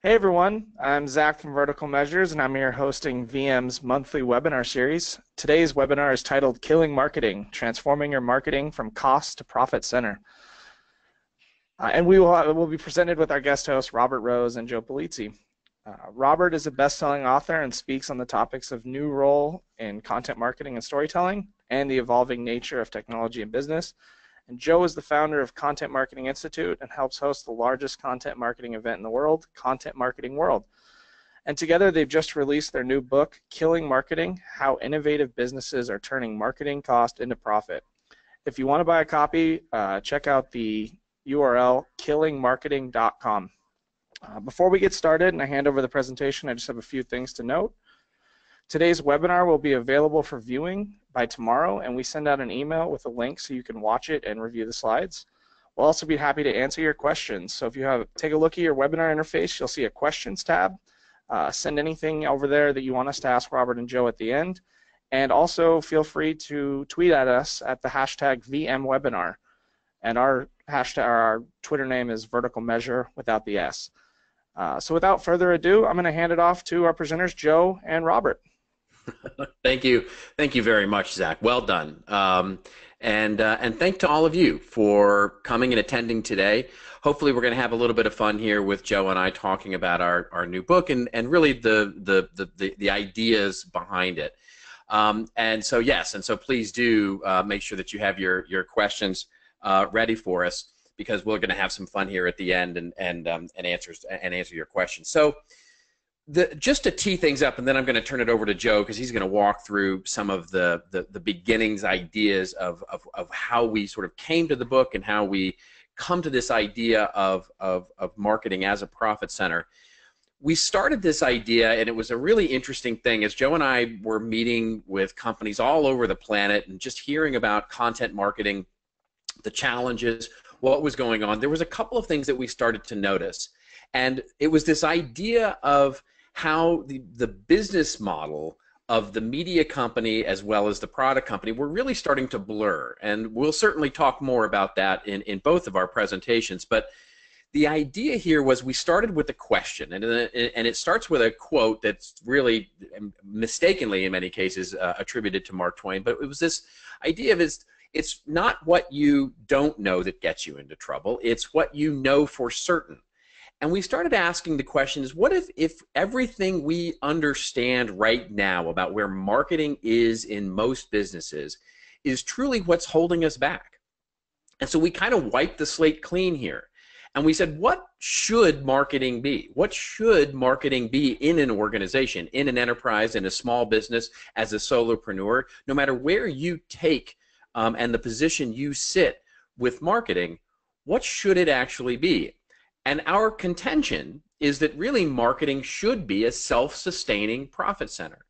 Hey everyone, I'm Zach from Vertical Measures, and I'm here hosting VM's monthly webinar series. Today's webinar is titled Killing Marketing, Transforming Your Marketing from Cost to Profit Center. And we'll be presented with our guest hosts, Robert Rose and Joe Pulizzi. Robert is a best-selling author and speaks on the topics of new role in content marketing and storytelling and the evolving nature of technology and business. And Joe is the founder of Content Marketing Institute and helps host the largest content marketing event in the world, Content Marketing World. And together they've just released their new book, Killing Marketing, How Innovative Businesses Are Turning Marketing Cost into Profit. If you want to buy a copy, check out the URL killingmarketing.com. Before we get started and I hand over the presentation, I just have a few things to note. Today's webinar will be available for viewing by tomorrow, and we send out an email with a link so you can watch it and review the slides. We'll also be happy to answer your questions. So if you take a look at your webinar interface, you'll see a questions tab. Send anything over there that you want us to ask Robert and Joe at the end. And also feel free to tweet at us at the hashtag VMWebinar. And our Twitter name is Vertical Measure without the S. So without further ado, I'm going to hand it off to our presenters, Joe and Robert. Thank you very much, Zach. Well done, and thank to all of you for coming and attending today. Hopefully, we're going to have a little bit of fun here with Joe and I talking about our new book and really the ideas behind it. And so please do make sure that you have your questions ready for us, because we're going to have some fun here at the end and answer your questions. So. Just to tee things up, and then I'm going to turn it over to Joe because he's going to walk through some of the beginnings ideas of how we sort of came to the book and how we come to this idea of marketing as a profit center. We started this idea, and it was a really interesting thing as Joe and I were meeting with companies all over the planet and just hearing about content marketing, the challenges, what was going on. There was a couple of things that we started to notice, and it was this idea of how the business model of the media company as well as the product company were really starting to blur. And we'll certainly talk more about that in both of our presentations. But the idea here was we started with a question, and it starts with a quote that's really mistakenly, in many cases, attributed to Mark Twain. But it was this idea of it's not what you don't know that gets you into trouble, it's what you know for certain. And we started asking the questions, what if everything we understand right now about where marketing is in most businesses is truly what's holding us back? And so we kind of wiped the slate clean here. And we said, what should marketing be? What should marketing be in an organization, in an enterprise, in a small business, as a solopreneur? No matter where you take and the position you sit with marketing, what should it actually be? And our contention is that really marketing should be a self-sustaining profit center.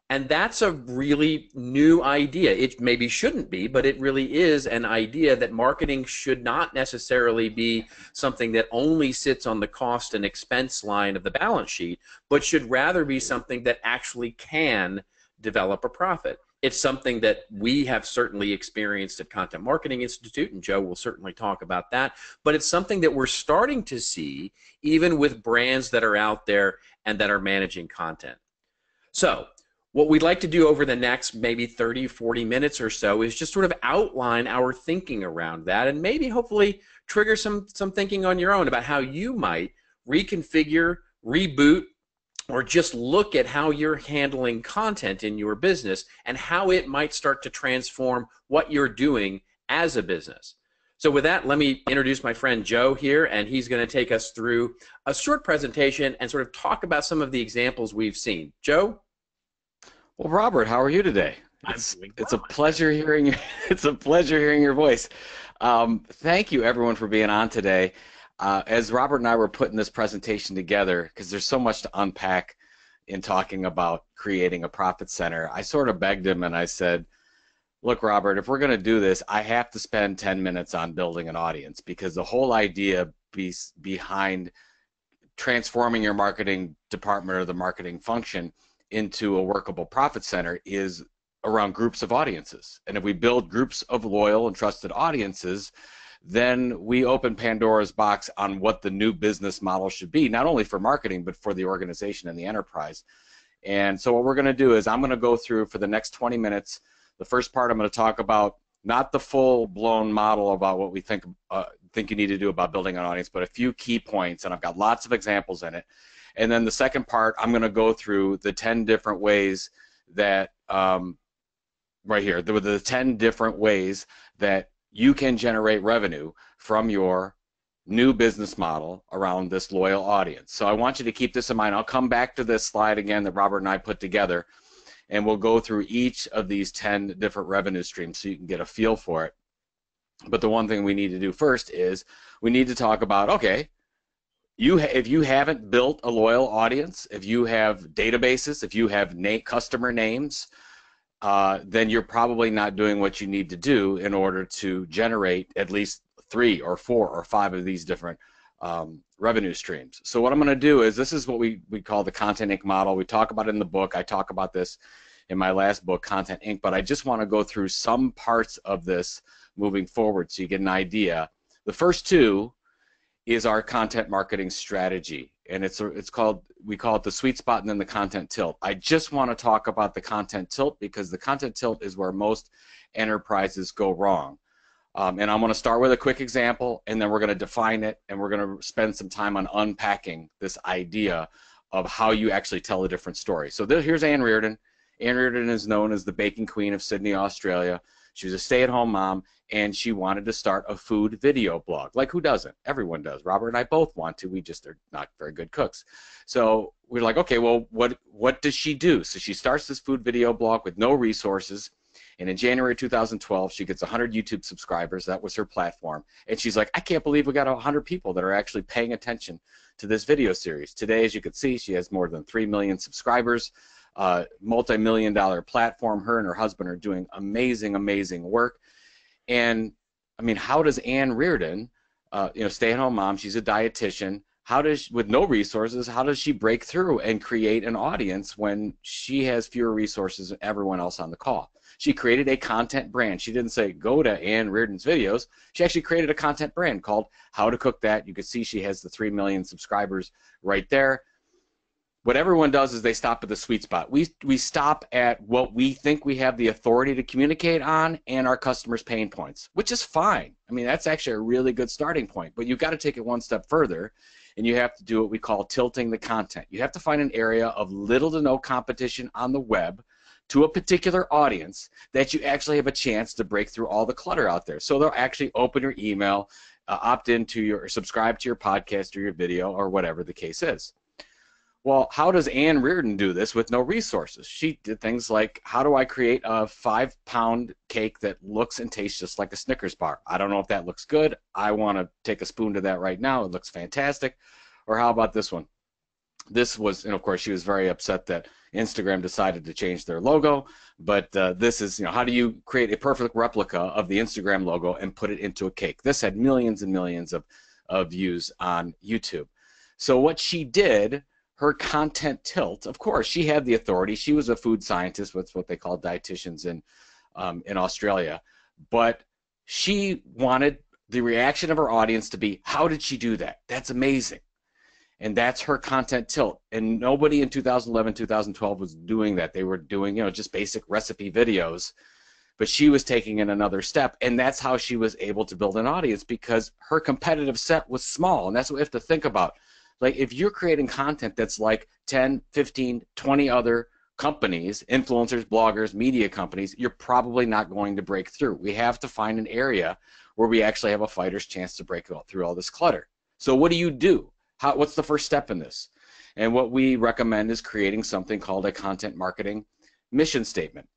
And that's a really new idea. It maybe shouldn't be, but it really is an idea that marketing should not necessarily be something that only sits on the cost and expense line of the balance sheet, but should rather be something that actually can develop a profit. It's something that we have certainly experienced at Content Marketing Institute, and Joe will certainly talk about that, but it's something that we're starting to see even with brands that are out there and that are managing content. So what we'd like to do over the next maybe 30, 40 minutes or so is just sort of outline our thinking around that and maybe hopefully trigger some thinking on your own about how you might reconfigure, reboot, or just look at how you're handling content in your business and how it might start to transform what you're doing as a business. So with that, let me introduce my friend Joe here, and he's going to take us through a short presentation and sort of talk about some of the examples we've seen. Joe? Well, Robert, how are you today? It's a pleasure hearing it's a pleasure hearing your voice. Thank you, everyone, for being on today. As Robert and I were putting this presentation together, because there's so much to unpack in talking about creating a profit center, I sort of begged him and I said, look, Robert, if we're going to do this, I have to spend 10 minutes on building an audience, because the whole idea behind transforming your marketing department or the marketing function into a workable profit center is around groups of audiences. And if we build groups of loyal and trusted audiences, then we open Pandora's box on what the new business model should be, not only for marketing, but for the organization and the enterprise. And so what we're going to do is I'm going to go through for the next 20 minutes. The first part I'm going to talk about not the full-blown model about what we think you need to do about building an audience, but a few key points, and I've got lots of examples in it. And then the second part, I'm going to go through the 10 different ways that, right here, the 10 different ways that you can generate revenue from your new business model around this loyal audience. So I want you to keep this in mind. I'll come back to this slide again that Robert and I put together, and we'll go through each of these 10 different revenue streams so you can get a feel for it. But the one thing we need to do first is we need to talk about, okay, if you haven't built a loyal audience, if you have databases, if you have customer names, then you're probably not doing what you need to do in order to generate at least 3 or 4 or 5 of these different revenue streams. So what I'm going to do is, this is what we call the Content Inc. model. We talk about it in the book. I talk about this in my last book, Content Inc., but I just want to go through some parts of this moving forward so you get an idea. The first 2 is our content marketing strategy, and we call it the sweet spot and then the content tilt. I just want to talk about the content tilt because the content tilt is where most enterprises go wrong. And I'm going to start with a quick example, and then we're going to define it, and we're going to spend some time on unpacking this idea of how you actually tell a different story. So here's Anne Reardon. Anne Reardon is known as the baking queen of Sydney, Australia. She was a stay-at-home mom, and she wanted to start a food video blog. Like, who doesn't? Everyone does. Robert and I both want to. We just are not very good cooks. So we're like, okay, well, what does she do? So she starts this food video blog with no resources. And in January 2012, she gets 100 YouTube subscribers. That was her platform. And she's like, I can't believe we got 100 people that are actually paying attention to this video series. Today, as you can see, she has more than 3 million subscribers, multi-million-dollar platform. Her and her husband are doing amazing, amazing work. And, I mean, how does Anne Reardon, stay-at-home mom, she's a dietitian, with no resources, how does she break through and create an audience when she has fewer resources than everyone else on the call? She created a content brand. She didn't say, go to Anne Reardon's videos. She actually created a content brand called How to Cook That. You can see she has the 3 million subscribers right there. What everyone does is they stop at the sweet spot. We stop at what we think we have the authority to communicate on and our customers' pain points, which is fine. I mean, that's actually a really good starting point. But you've got to take it one step further, and you have to do what we call tilting the content. You have to find an area of little to no competition on the web to a particular audience that you actually have a chance to break through all the clutter out there. So they'll actually open your email, opt into or subscribe to your podcast or your video or whatever the case is. Well, how does Anne Reardon do this with no resources? She did things like, how do I create a 5-pound cake that looks and tastes just like a Snickers bar? I don't know if that looks good. I want to take a spoon to that right now. It looks fantastic. Or how about this one? This was, and of course, she was very upset that Instagram decided to change their logo, but this is, how do you create a perfect replica of the Instagram logo and put it into a cake? This had millions and millions of views on YouTube. So what she did, her content tilt, of course, she had the authority. She was a food scientist, that's what they call dietitians in Australia, but she wanted the reaction of her audience to be, how did she do that? That's amazing. And that's her content tilt. And nobody in 2011, 2012 was doing that. They were doing, just basic recipe videos. But she was taking it another step. And that's how she was able to build an audience, because her competitive set was small. And that's what we have to think about. Like, if you're creating content that's like 10, 15, 20 other companies, influencers, bloggers, media companies, you're probably not going to break through. We have to find an area where we actually have a fighter's chance to break through all this clutter. So what do you do? What's the first step in this? And what we recommend is creating something called a content marketing mission statement.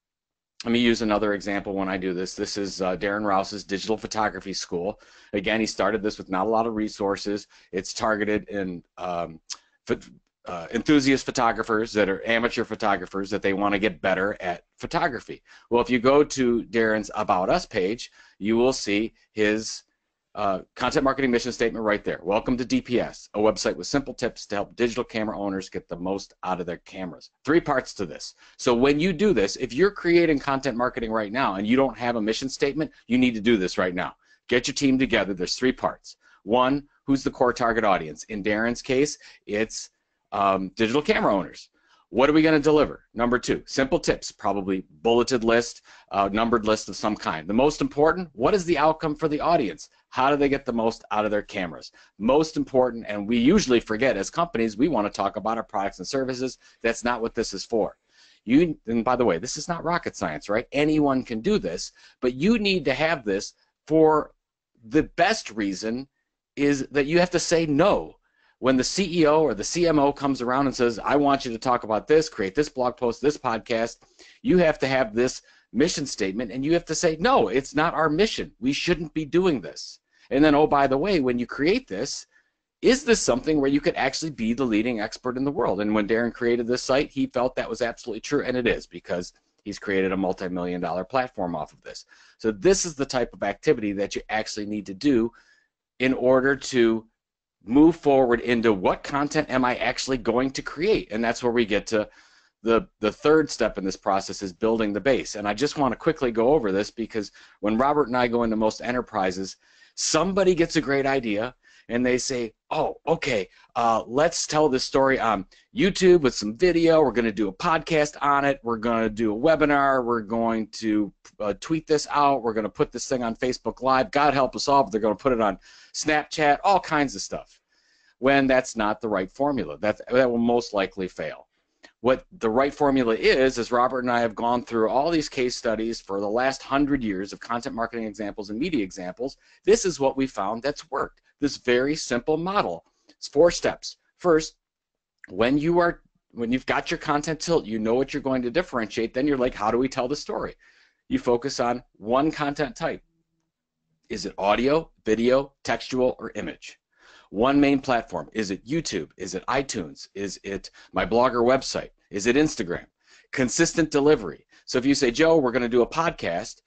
Let me use another example when I do this. This is Darren Rouse's digital photography school. Again, he started this with not a lot of resources. It's targeted in enthusiast photographers that are amateur photographers that they want to get better at photography. Well, if you go to Darren's About Us page, you will see his content marketing mission statement right there. Welcome to DPS, a website with simple tips to help digital camera owners get the most out of their cameras. 3 parts to this. So when you do this, if you're creating content marketing right now and you don't have a mission statement, you need to do this right now. get your team together. There's 3 parts. 1, who's the core target audience? In Darren's case, it's digital camera owners. What are we going to deliver? Number 2, simple tips, probably bulleted list, numbered list of some kind. The most important, what is the outcome for the audience? How do they get the most out of their cameras? Most important, and we usually forget as companies, we want to talk about our products and services. That's not what this is for. And by the way, this is not rocket science, right? Anyone can do this, but you need to have this for the best reason is that you have to say no. When the CEO or the CMO comes around and says, I want you to talk about this, create this blog post, this podcast, you have to have this mission statement, and you have to say, no, it's not our mission. We shouldn't be doing this. And then, oh, by the way, when you create this, is this something where you could actually be the leading expert in the world? And when Darren created this site, he felt that was absolutely true, and it is, because he's created a multi-million-dollar platform off of this. So this is the type of activity that you actually need to do in order to move forward into what content am I actually going to create. And that's where we get to the third step in this process is building the base. And I just want to quickly go over this because when Robert and I go into most enterprises, somebody gets a great idea and they say, oh, okay, let's tell this story on YouTube with some video. We're going to do a podcast on it. We're going to do a webinar. We're going to tweet this out. We're going to put this thing on Facebook Live. God help us all, but they're going to put it on Snapchat, all kinds of stuff. When that's not the right formula. That will most likely fail. What the right formula is Robert and I have gone through all these case studies for the last 100 years of content marketing examples and media examples. This is what we found that's worked. This very simple model. It's 4 steps. First, when you've got your content tilt, you know what you're going to differentiate, then you're like, how do we tell the story? You focus on one content type. Is it audio, video, textual, or image? One main platform. Is it YouTube? Is it iTunes? Is it my blogger website? Is it Instagram? Consistent delivery. So if you say, Joe, we're going to do a podcast,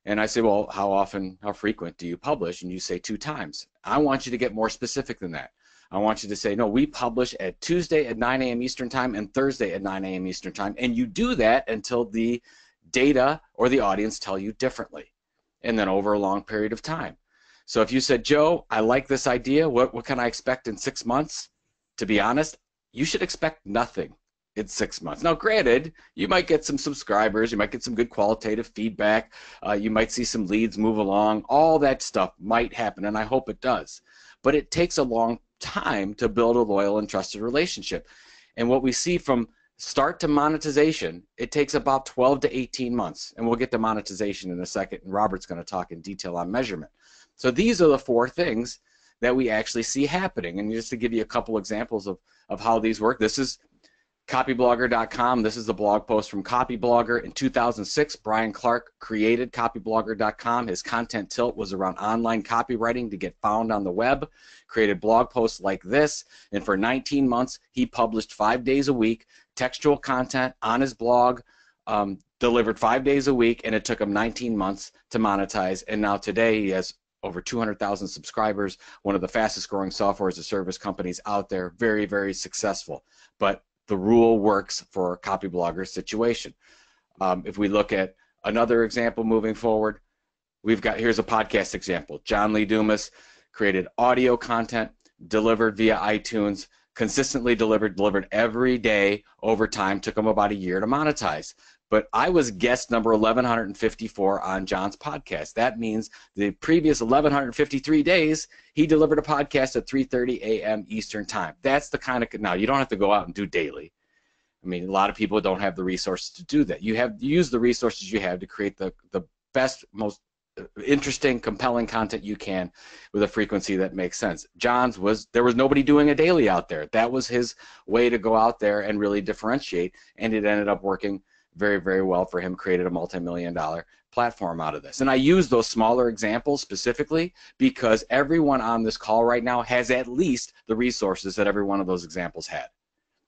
and I say, well, how frequent do you publish? And you say 2 times. I want you to get more specific than that. I want you to say, no, we publish at Tuesday at 9 a.m. Eastern Time and Thursday at 9 a.m. Eastern Time. And you do that until the data or the audience tell you differently, and then over a long period of time. So if you said, Joe, I like this idea, what can I expect in 6 months? To be honest, you should expect nothing in 6 months. Now, granted, you might get some subscribers, you might get some good qualitative feedback, you might see some leads move along, all that stuff might happen, and I hope it does. But it takes a long time to build a loyal and trusted relationship. And what we see from start to monetization, it takes about 12 to 18 months. And we'll get to monetization in a second, and Robert's going to talk in detail on measurement. So these are the 4 things that we actually see happening. And just to give you a couple examples of how these work, this is copyblogger.com. This is the blog post from Copyblogger. In 2006, Brian Clark created copyblogger.com. His content tilt was around online copywriting to get found on the web, created blog posts like this, and for 19 months, he published 5 days a week, textual content on his blog, delivered 5 days a week, and it took him 19 months to monetize. And now today, he has over 200,000 subscribers, one of the fastest growing software as a service companies out there, very, very successful. But the rule works for a Copyblogger situation. If we look at another example moving forward, here's a podcast example. John Lee Dumas created audio content, delivered via iTunes, consistently delivered every day over time, took him about a year to monetize. But I was guest number 1154 on John's podcast. That means the previous 1153 days, he delivered a podcast at 3:30 a.m. Eastern Time. That's the kind of, now you don't have to go out and do daily. I mean, a lot of people don't have the resources to do that. You have to use the resources you have to create the best, most interesting, compelling content you can with a frequency that makes sense. John's there was nobody doing a daily out there. That was his way to go out there and really differentiate, and it ended up working very, very well for him, created a multi-million-dollar platform out of this. And I use those smaller examples specifically because everyone on this call right now has at least the resources that every one of those examples had.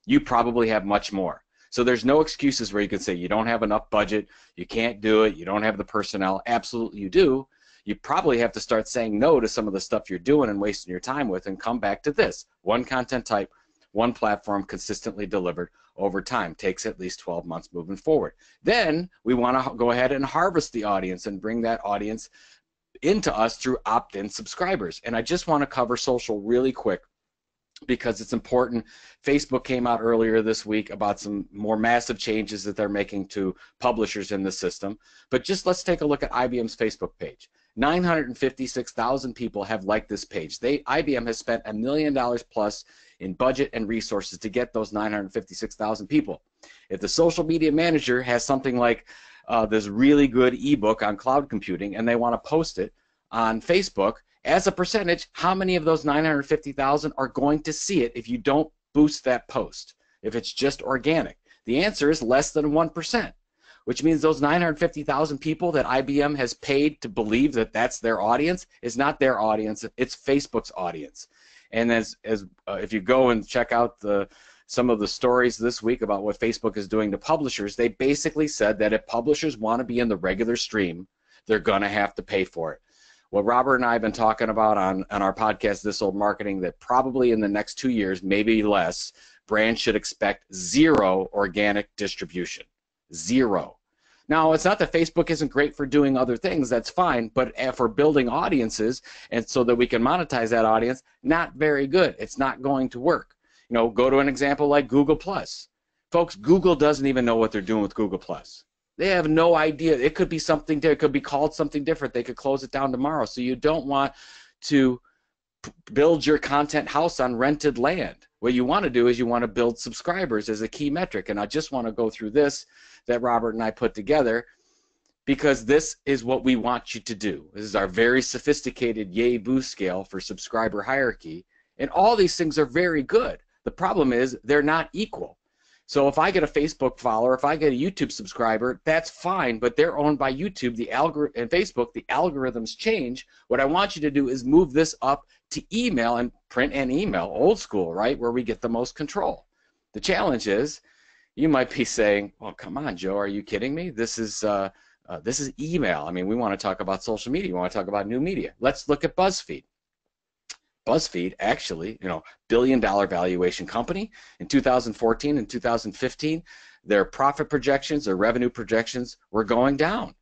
You probably have much more. So there's no excuses where you can say you don't have enough budget, you can't do it, you don't have the personnel. Absolutely you do. You probably have to start saying no to some of the stuff you're doing and wasting your time with and come back to this. One content type, one platform consistently delivered over time. Takes at least 12 months moving forward. Then we want to go ahead and harvest the audience and bring that audience into us through opt-in subscribers. And I just want to cover social really quick because it's important. Facebook came out earlier this week about some more massive changes that they're making to publishers in the system. But just let's take a look at IBM's Facebook page. 956,000 people have liked this page. IBM has spent $1 million plus in budget and resources to get those 956,000 people. If the social media manager has something like this really good ebook on cloud computing and they want to post it on Facebook, as a percentage, how many of those 950,000 are going to see it if you don't boost that post, if it's just organic? The answer is less than 1%, which means those 950,000 people that IBM has paid to believe that that's their audience is not their audience, it's Facebook's audience. And if you go and check out some of the stories this week about what Facebook is doing to publishers, they basically said that if publishers want to be in the regular stream, they're going to have to pay for it. What Robert and I have been talking about on our podcast, This Old Marketing, that probably in the next 2 years, maybe less, brands should expect zero organic distribution. Zero. Now, it's not that Facebook isn't great for doing other things, that's fine, but for building audiences and so that we can monetize that audience, not very good. It's not going to work. You know, go to an example like Google+. Folks, Google doesn't even know what they're doing with Google+. They have no idea. It could be something, it could be called something different. They could close it down tomorrow. So you don't want to build your content house on rented land. What you want to do is you want to build subscribers as a key metric. And I just want to go through this that Robert and I put together because this is what we want you to do. This is our very sophisticated yay-boo scale for subscriber hierarchy. And all these things are very good. The problem is they're not equal. So if I get a Facebook follower, if I get a YouTube subscriber, that's fine, but they're owned by YouTube and Facebook. The algorithms change. What I want you to do is move this up to email and print and email, old school, right, where we get the most control. The challenge is, you might be saying, "Well, come on, Joe, are you kidding me? This is email. I mean, we want to talk about social media. We want to talk about new media. Let's look at BuzzFeed." BuzzFeed, actually, billion-dollar valuation company. In 2014 and 2015, their profit projections, their revenue projections were going down.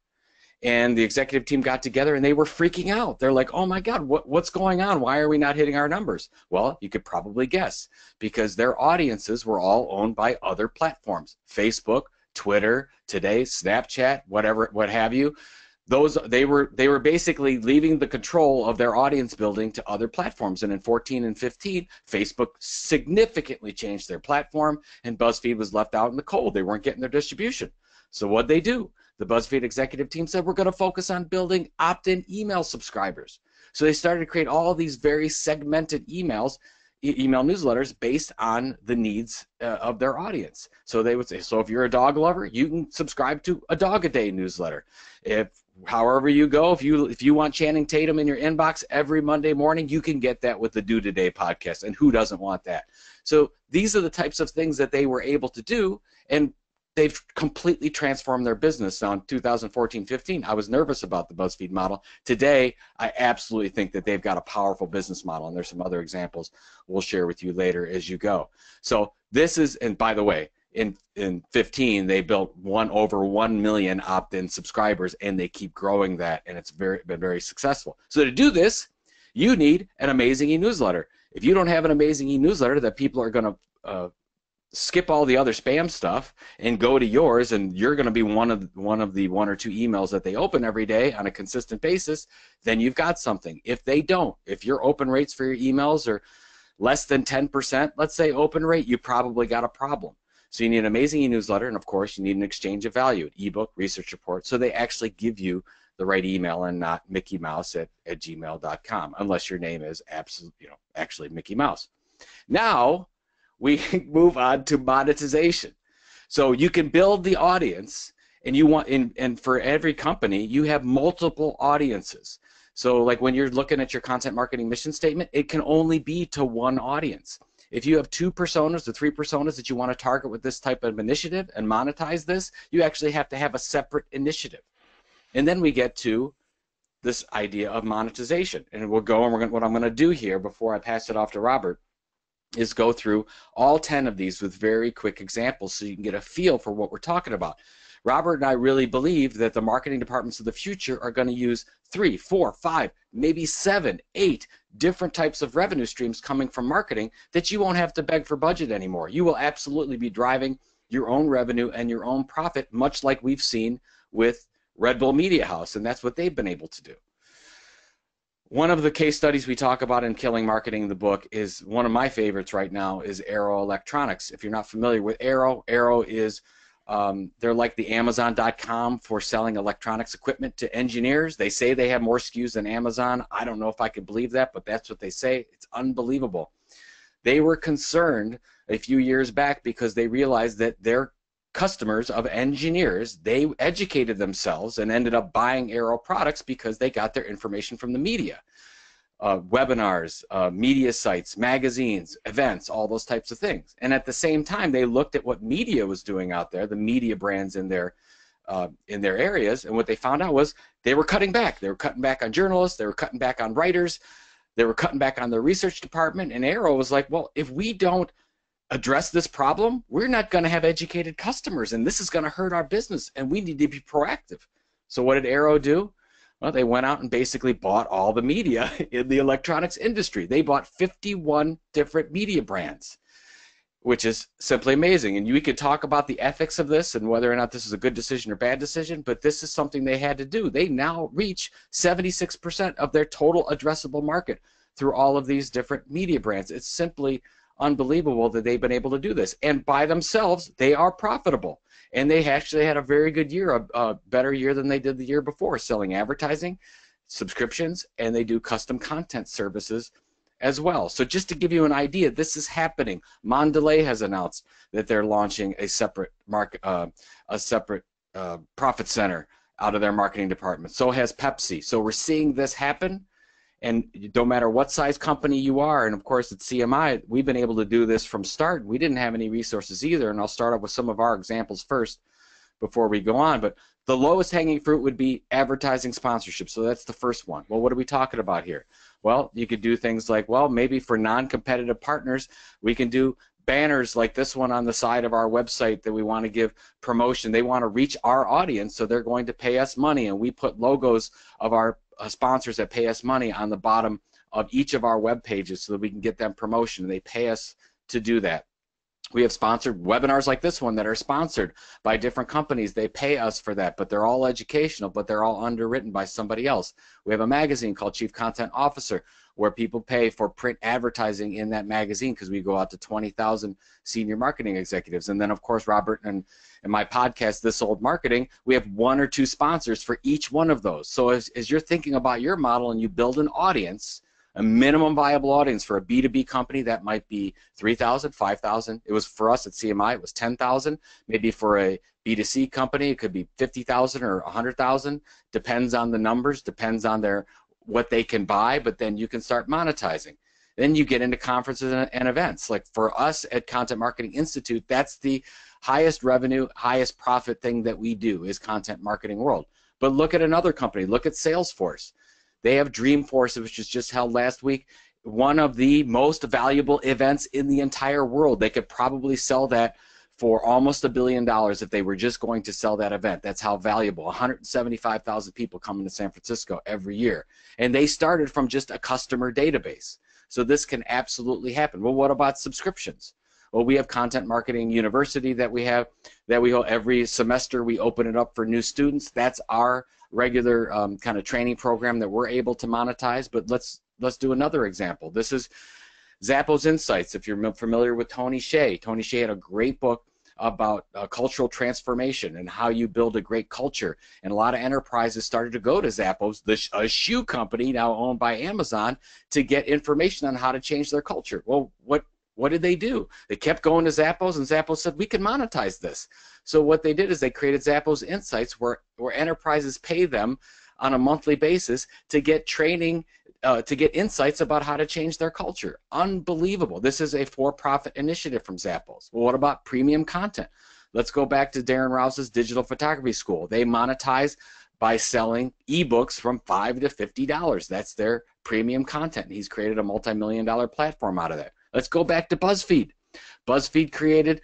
And the executive team got together and they were freaking out. They're like, "Oh my God, what's going on? Why are we not hitting our numbers?" Well, you could probably guess, because their audiences were all owned by other platforms. Facebook, Twitter, today, Snapchat, whatever, what have you. They were basically leaving the control of their audience building to other platforms. And in 14 and 15, Facebook significantly changed their platform, and BuzzFeed was left out in the cold. They weren't getting their distribution. So what'd they do? The BuzzFeed executive team said, "We're going to focus on building opt-in email subscribers." So they started to create all these very segmented email newsletters based on the needs of their audience. So they would say, so if you're a dog lover, you can subscribe to a Dog a Day newsletter. However you go, if you want Channing Tatum in your inbox every Monday morning, you can get that with the Do Today podcast. And who doesn't want that? So these are the types of things that they were able to do, and they've completely transformed their business. Now in 2014-15, I was nervous about the BuzzFeed model. Today, I absolutely think that they've got a powerful business model, and there's some other examples we'll share with you later as you go. So this is, and by the way, in 15, they built over 1 million opt-in subscribers, and they keep growing that, and it's been very successful. So to do this, you need an amazing e-newsletter. If you don't have an amazing e-newsletter that people are going to skip all the other spam stuff and go to yours, and you're going to be one of the 1 or 2 emails that they open every day on a consistent basis, then you've got something. If they don't, if your open rates for your emails are less than 10%, let's say open rate, you probably got a problem. So you need an amazing e-newsletter, and of course you need an exchange of value, an ebook, research report, so they actually give you the right email and not Mickey Mouse at gmail.com, unless your name is actually Mickey Mouse. Now we move on to monetization. So you can build the audience, and and for every company you have multiple audiences. So like when you're looking at your content marketing mission statement, it can only be to one audience. If you have 2 personas or 3 personas that you want to target with this type of initiative and monetize this, you actually have to have a separate initiative. And then we get to this idea of monetization. And we'll go, and what I'm going to do here before I pass it off to Robert is go through all 10 of these with very quick examples so you can get a feel for what we're talking about. Robert and I really believe that the marketing departments of the future are going to use 3, 4, 5, maybe 7, 8 different types of revenue streams coming from marketing that you won't have to beg for budget anymore. You will absolutely be driving your own revenue and your own profit, much like we've seen with Red Bull Media House, and that's what they've been able to do. One of the case studies we talk about in Killing Marketing in the book is one of my favorites right now is Arrow Electronics. If you're not familiar with Arrow, Arrow is they're like the Amazon.com for selling electronics equipment to engineers. They say they have more SKUs than Amazon. I don't know if I could believe that, but that's what they say. It's unbelievable. They were concerned a few years back because they realized that their customers of engineers, they educated themselves and ended up buying Arrow products because they got their information from the media. Webinars, media sites, magazines, events, all those types of things. And at the same time, they looked at what media was doing out there, the media brands in their areas, and what they found out was they were cutting back. They were cutting back on journalists, they were cutting back on writers, they were cutting back on their research department, and Arrow was like, well, if we don't address this problem, we're not going to have educated customers, and this is going to hurt our business, and we need to be proactive. So what did Arrow do? Well, they went out and basically bought all the media in the electronics industry. They bought 51 different media brands, which is simply amazing. And we could talk about the ethics of this and whether or not this is a good decision or bad decision, but this is something they had to do. They now reach 76% of their total addressable market through all of these different media brands. It's simply unbelievable that they've been able to do this. And by themselves, they are profitable. And they actually had a very good year, a better year than they did the year before, selling advertising, subscriptions, and they do custom content services as well. So just to give you an idea, this is happening. Mondelez has announced that they're launching a separate profit center out of their marketing department. So has Pepsi. So we're seeing this happen. And no matter what size company you are, and of course at CMI, we've been able to do this from start. We didn't have any resources either, and I'll start off with some of our examples first before we go on. But the lowest hanging fruit would be advertising sponsorship. So that's the first one. Well, what are we talking about here? Well, you could do things like, well, maybe for non-competitive partners, we can do banners like this one on the side of our website that we want to give promotion. They want to reach our audience, so they're going to pay us money, and we put logos of our sponsors that pay us money on the bottom of each of our web pages so that we can get them promotion. They pay us to do that. We have sponsored webinars like this one that are sponsored by different companies. They pay us for that, but they're all educational, but they're all underwritten by somebody else. We have a magazine called Chief Content Officer where people pay for print advertising in that magazine because we go out to 20,000 senior marketing executives. And then, of course, Robert and my podcast, This Old Marketing, we have 1 or 2 sponsors for each one of those. So as you're thinking about your model and you build an audience, a minimum viable audience for a B2B company, that might be 3,000, 5,000. It was for us at CMI, it was 10,000. Maybe for a B2C company, it could be 50,000 or 100,000. Depends on the numbers, depends on what they can buy, but then you can start monetizing. Then you get into conferences and events. Like for us at Content Marketing Institute, that's the highest revenue, highest profit thing that we do is Content Marketing World. But look at another company, look at Salesforce. They have Dreamforce, which was just held last week, one of the most valuable events in the entire world. They could probably sell that for almost $1 billion if they were just going to sell that event. That's how valuable. 175,000 people come into San Francisco every year. And they started from just a customer database. So this can absolutely happen. Well, what about subscriptions? Well, we have Content Marketing University that we hold every semester. We open it up for new students. That's our regular kind of training program that we're able to monetize. But let's do another example. This is Zappos Insights. If you're familiar with Tony Hsieh, Tony Hsieh had a great book about cultural transformation and how you build a great culture. And a lot of enterprises started to go to Zappos, a shoe company now owned by Amazon, to get information on how to change their culture. Well, what did they do? They kept going to Zappos, and Zappos said, we can monetize this. So what they did is they created Zappos Insights where enterprises pay them on a monthly basis to get training, to get insights about how to change their culture. Unbelievable. This is a for-profit initiative from Zappos. Well, what about premium content? Let's go back to Darren Rouse's Digital Photography School. They monetize by selling ebooks from $5 to $50. That's their premium content. He's created a multi-million-dollar platform out of that. Let's go back to BuzzFeed. BuzzFeed created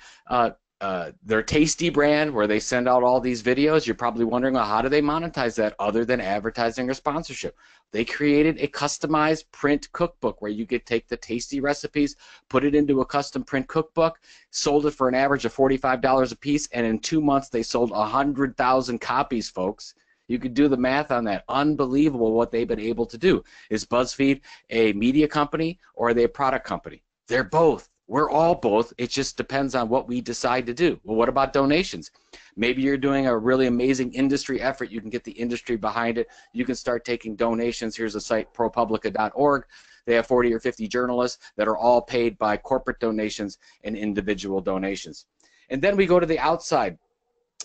their Tasty brand where they send out all these videos. You're probably wondering, well, how do they monetize that other than advertising or sponsorship? They created a customized print cookbook where you could take the Tasty recipes, put it into a custom print cookbook, sold it for an average of $45 a piece, and in 2 months they sold 100,000 copies, folks. You could do the math on that. Unbelievable what they've been able to do. Is BuzzFeed a media company or are they a product company? They're both. We're all both. It just depends on what we decide to do. Well, what about donations? Maybe you're doing a really amazing industry effort. You can get the industry behind it. You can start taking donations. Here's a site, propublica.org. They have 40 or 50 journalists that are all paid by corporate donations and individual donations. And then we go to the outside.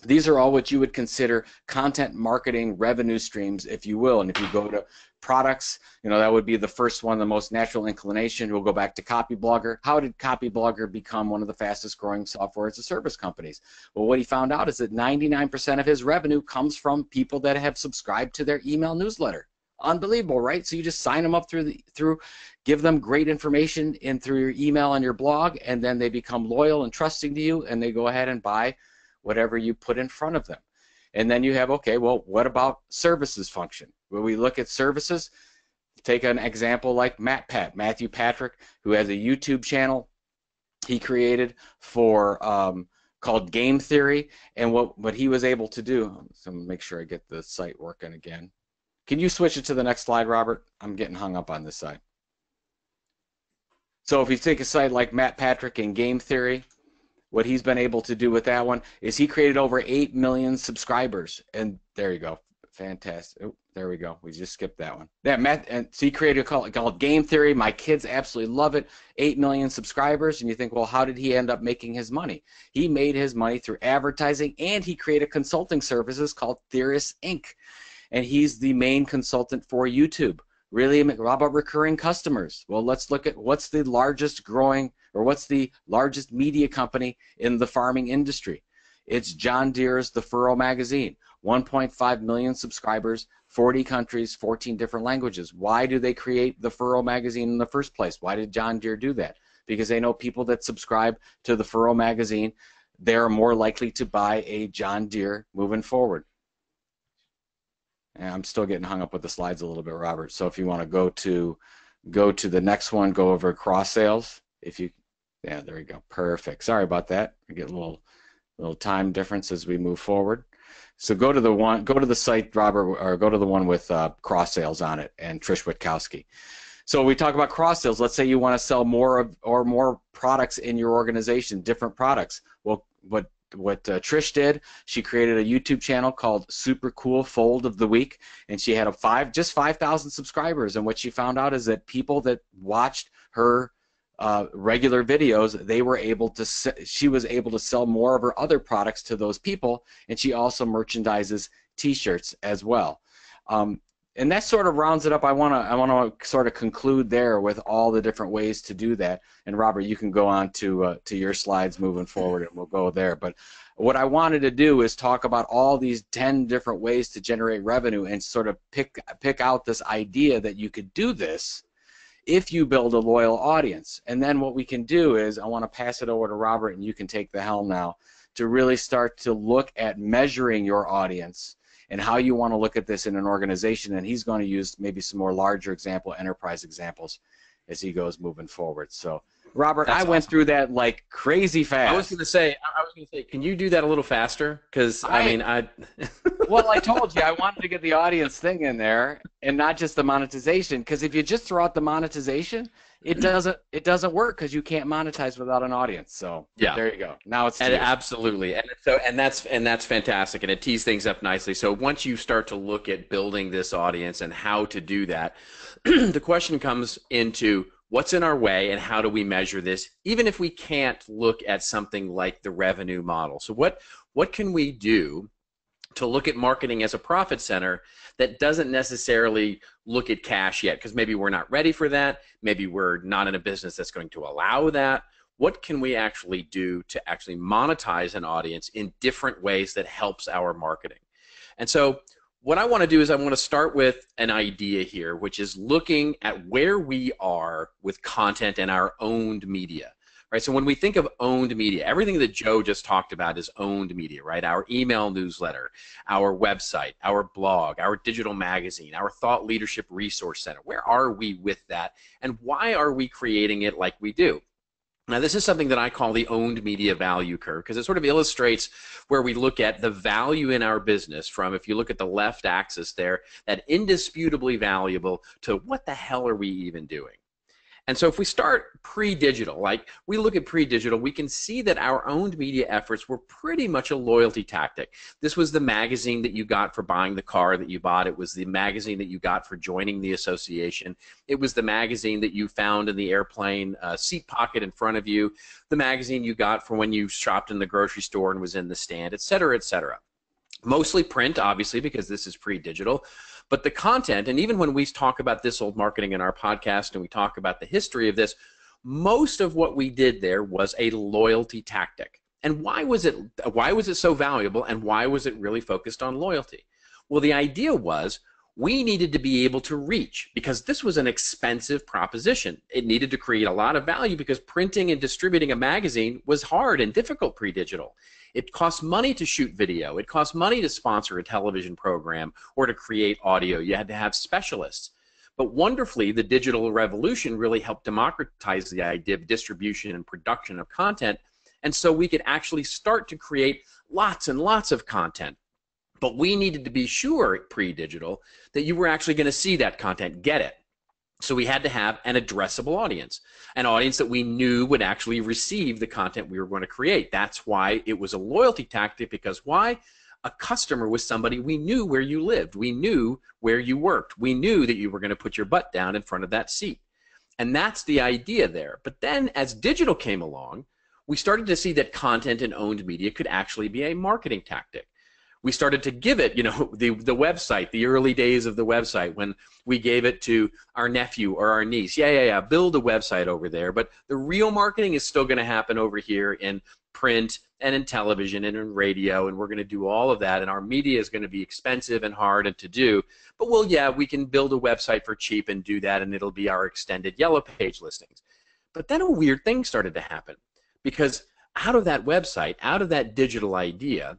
These are all what you would consider content marketing revenue streams, if you will. And if you go to products, that would be the first one, the most natural inclination. We'll go back to Copyblogger. How did Copyblogger become one of the fastest growing software as a service companies? Well, what he found out is that 99% of his revenue comes from people that have subscribed to their email newsletter. Unbelievable, right? So you just sign them up through give them great information in through your email and your blog, and then they become loyal and trusting to you, and they go ahead and buy whatever you put in front of them. And then you have, okay, well, what about services function? When we look at services, take an example like Matthew Patrick, who has a YouTube channel he created for called Game Theory, and what he was able to do, so make sure I get the site working again. Can you switch it to the next slide, Robert? I'm getting hung up on this side. So if you take a site like Matt Patrick and Game Theory, what he's been able to do with that one is he created over 8 million subscribers. And there you go. Fantastic. Oh, there we go. We just skipped that one. Yeah, and so he created a called Game Theory. My kids absolutely love it. 8 million subscribers. And you think, well, how did he end up making his money? He made his money through advertising, and he created consulting services called Theorist Inc. And he's the main consultant for YouTube. Really, how about recurring customers? Well, let's look at what's the largest growing, or what's the largest media company in the farming industry. It's John Deere's The Furrow magazine. 1.5 million subscribers, 40 countries, 14 different languages. Why do they create The Furrow magazine in the first place? Why did John Deere do that? Because they know people that subscribe to The Furrow magazine, they're more likely to buy a John Deere moving forward. And I'm still getting hung up with the slides a little bit, Robert. So if you want to go to the next one, go over cross sales. Yeah, there we go. Perfect. Sorry about that. We get a little time difference as we move forward. So go to the site, Robert, or go to the one with cross sales on it and Trish Witkowski. So we talk about cross sales. Let's say you want to sell more products in your organization, different products. Well, what Trish did, she created a YouTube channel called Super Cool Fold of the Week, and she had just 5,000 subscribers. And what she found out is that people that watched her regular videos, she was able to sell more of her other products to those people, and she also merchandises T-shirts as well. And that sort of rounds it up. I want to sort of conclude there with all the different ways to do that. And Robert, you can go on to your slides moving forward, and we'll go there. But what I wanted to do is talk about all these 10 different ways to generate revenue, and sort of pick out this idea that you could do this if you build a loyal audience. And then what we can do is, I want to pass it over to Robert, and you can take the helm now, to really start to look at measuring your audience and how you want to look at this in an organization. And he's going to use maybe some more larger enterprise examples as he goes moving forward. So, Robert, I went through that like crazy fast. I was going to say, can you do that a little faster? Because Well, I told you I wanted to get the audience thing in there, and not just the monetization. Because if you just throw out the monetization, it doesn't work, because you can't monetize without an audience. So yeah, there you go. Now it's absolutely, and that's fantastic, and it tees things up nicely. So once you start to look at building this audience and how to do that, the question comes into what's in our way and how do we measure this, even if we can't look at something like the revenue model. So what can we do to look at marketing as a profit center that doesn't necessarily look at cash yet, because maybe we're not ready for that, maybe we're not in a business that's going to allow that. What can we actually do to actually monetize an audience in different ways that helps our marketing? And so what I want to do is I want to start with an idea here, which is looking at where we are with content and our owned media. right? So when we think of owned media, everything that Joe just talked about is owned media, right? Our email newsletter, our website, our blog, our digital magazine, our thought leadership resource center. Where are we with that, and why are we creating it like we do? Now, this is something that I call the owned media value curve, because it sort of illustrates where we look at the value in our business from, if you look at the left axis there, that indisputably valuable, to what the hell are we even doing? And so if we start pre-digital, like we look at pre-digital, we can see that our owned media efforts were pretty much a loyalty tactic. This was the magazine that you got for buying the car that you bought. It was the magazine that you got for joining the association. It was the magazine that you found in the airplane seat pocket in front of you, the magazine you got for when you shopped in the grocery store and was in the stand, et cetera, et cetera. Mostly print, obviously, because this is pre-digital. But the content, and even when we talk about This Old Marketing in our podcast and we talk about the history of this, most of what we did there was a loyalty tactic. And why was it so valuable, and why was it really focused on loyalty? Well, the idea was we needed to be able to reach, because this was an expensive proposition. It needed to create a lot of value because printing and distributing a magazine was hard and difficult pre-digital. It costs money to shoot video. It costs money to sponsor a television program or to create audio. You had to have specialists. But wonderfully, the digital revolution really helped democratize the idea of distribution and production of content. And so we could actually start to create lots and lots of content. But we needed to be sure pre-digital that you were actually going to see that content, get it. So we had to have an addressable audience, an audience that we knew would actually receive the content we were going to create. That's why it was a loyalty tactic, because why? A customer was somebody we knew where you lived. We knew where you worked. We knew that you were going to put your butt down in front of that seat. And that's the idea there. But then as digital came along, we started to see that content and owned media could actually be a marketing tactic. We started to give it, the website, the early days of the website, when we gave it to our nephew or our niece. Yeah, build a website over there. But the real marketing is still going to happen over here in print and in television and in radio, and we're going to do all of that, and our media is going to be expensive and hard and to do. But we can build a website for cheap and do that, and it'll be our extended yellow page listings. But then a weird thing started to happen, because out of that website, out of that digital idea,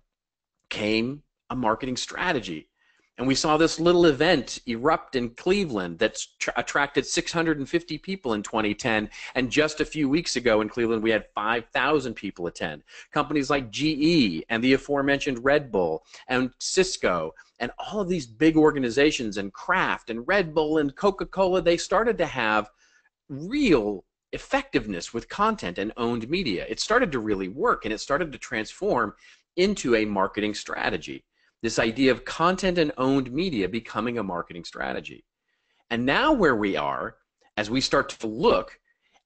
came a marketing strategy. And we saw this little event erupt in Cleveland that's attracted 650 people in 2010, and just a few weeks ago in Cleveland we had 5,000 people attend. Companies like GE and the aforementioned Red Bull and Cisco and all of these big organizations, and Kraft and Red Bull and Coca-Cola, they started to have real effectiveness with content and owned media. It started to really work, and it started to transform into a marketing strategy. This idea of content and owned media becoming a marketing strategy. And now where we are, as we start to look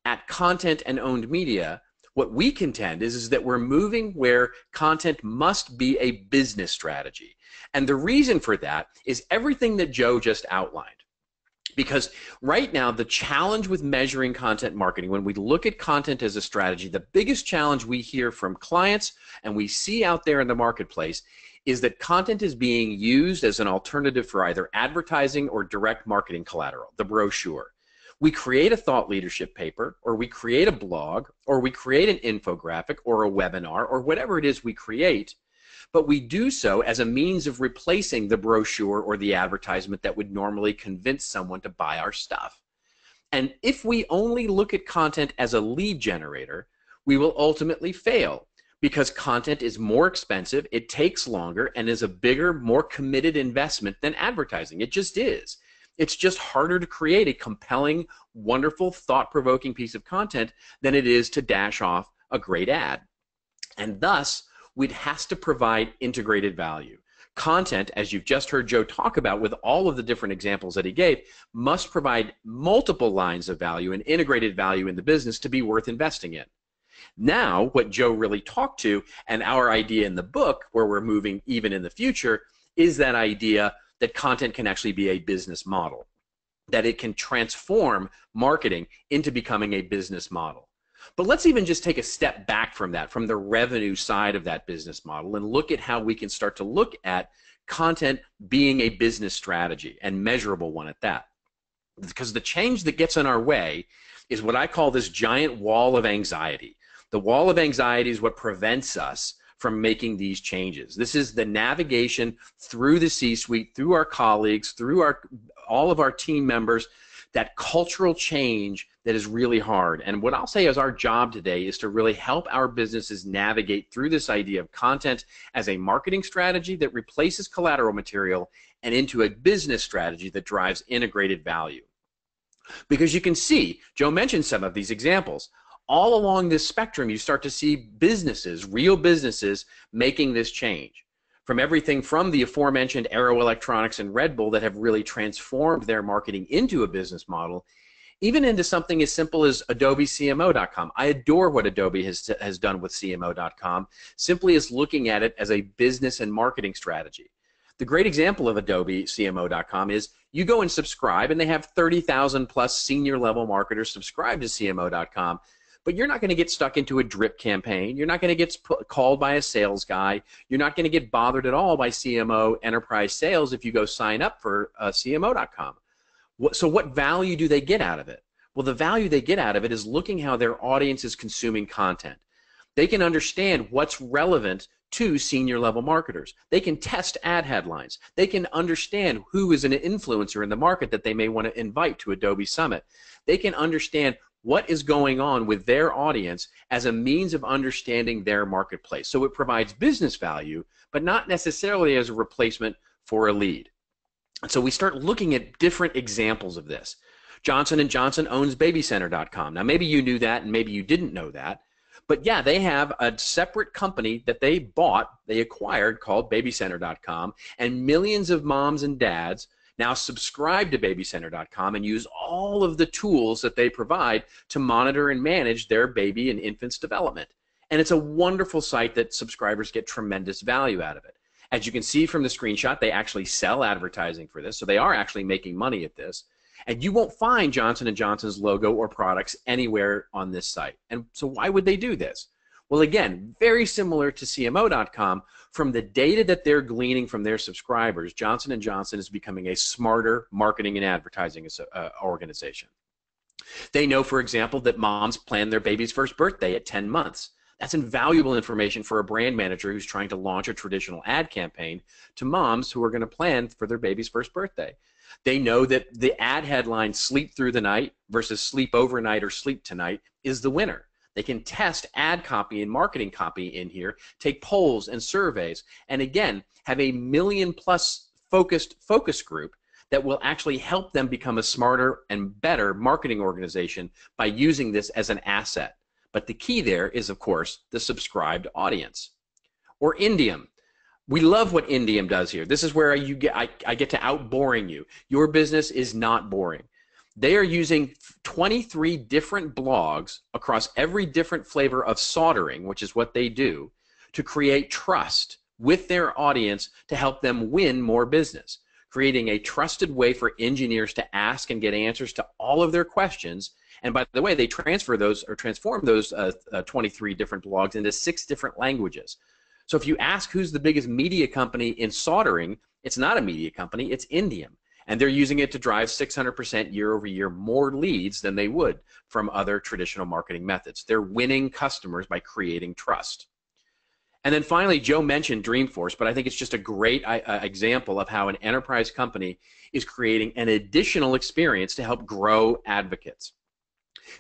at content and owned media, what we contend is that we're moving where content must be a business strategy. And the reason for that is everything that Joe just outlined. Because right now, the challenge with measuring content marketing, when we look at content as a strategy, the biggest challenge we hear from clients and we see out there in the marketplace is that content is being used as an alternative for either advertising or direct marketing collateral, the brochure. We create a thought leadership paper, or we create a blog, or we create an infographic or a webinar, or whatever it is we create, but we do so as a means of replacing the brochure or the advertisement that would normally convince someone to buy our stuff. And if we only look at content as a lead generator, we will ultimately fail, because content is more expensive, it takes longer, and is a bigger, more committed investment than advertising. It just is. It's just harder to create a compelling, wonderful, thought-provoking piece of content than it is to dash off a great ad. And thus, it has to provide integrated value. Content, as you've just heard Joe talk about with all of the different examples that he gave, must provide multiple lines of value and integrated value in the business to be worth investing in. Now, what Joe really talked to, and our idea in the book, where we're moving even in the future, is that idea that content can actually be a business model, that it can transform marketing into becoming a business model. But let's even just take a step back from that, from the revenue side of that business model, and look at how we can start to look at content being a business strategy, and measurable one at that. Because the change that gets in our way is what I call this giant wall of anxiety. The wall of anxiety is what prevents us from making these changes. This is the navigation through the C-suite, through our colleagues, through all of our team members, that cultural change that is really hard. And what I'll say is our job today is to really help our businesses navigate through this idea of content as a marketing strategy that replaces collateral material and into a business strategy that drives integrated value. Because you can see, Joe mentioned some of these examples. All along this spectrum, you start to see businesses, real businesses, making this change. From everything from the aforementioned Arrow Electronics and Red Bull that have really transformed their marketing into a business model, even into something as simple as AdobeCMO.com. I adore what Adobe has done with CMO.com, simply as looking at it as a business and marketing strategy. The great example of AdobeCMO.com is you go and subscribe, and they have 30,000 plus senior level marketers subscribed to CMO.com. But you're not going to get stuck into a drip campaign. You're not going to get called by a sales guy. You're not going to get bothered at all by CMO enterprise sales if you go sign up for CMO.com. So what value do they get out of it? Well, the value they get out of it is looking how their audience is consuming content. They can understand what's relevant to senior level marketers. They can test ad headlines. They can understand who is an influencer in the market that they may want to invite to Adobe Summit. They can understand what is going on with their audience as a means of understanding their marketplace. So it provides business value, but not necessarily as a replacement for a lead. And so we start looking at different examples of this. Johnson & Johnson owns BabyCenter.com. Now maybe you knew that and maybe you didn't know that. But yeah, they have a separate company that they acquired called BabyCenter.com, and millions of moms and dads now subscribe to BabyCenter.com and use all of the tools that they provide to monitor and manage their baby and infant's development. And it's a wonderful site that subscribers get tremendous value out of it. As you can see from the screenshot, they actually sell advertising for this, so they are actually making money at this. And you won't find Johnson & Johnson's logo or products anywhere on this site. And so why would they do this? Well, again, very similar to CMO.com, from the data that they're gleaning from their subscribers, Johnson & Johnson is becoming a smarter marketing and advertising organization. They know, for example, that moms plan their baby's first birthday at 10 months. That's invaluable information for a brand manager who's trying to launch a traditional ad campaign to moms who are going to plan for their baby's first birthday. They know that the ad headline, sleep through the night versus sleep overnight or sleep tonight, is the winner. They can test ad copy and marketing copy in here, take polls and surveys, and again, have a million-plus focus group that will actually help them become a smarter and better marketing organization by using this as an asset. But the key there is, of course, the subscribed audience. Or Indium. We love what Indium does here. This is where I get to out-boring you. Your business is not boring. They are using 23 different blogs across every different flavor of soldering, which is what they do, to create trust with their audience to help them win more business, creating a trusted way for engineers to ask and get answers to all of their questions. And by the way, they transform those 23 different blogs into 6 different languages. So if you ask who's the biggest media company in soldering, it's not a media company, it's Indium. And they're using it to drive 600% year over year more leads than they would from other traditional marketing methods. They're winning customers by creating trust. And then finally, Joe mentioned Dreamforce, but I think it's just a great example of how an enterprise company is creating an additional experience to help grow advocates.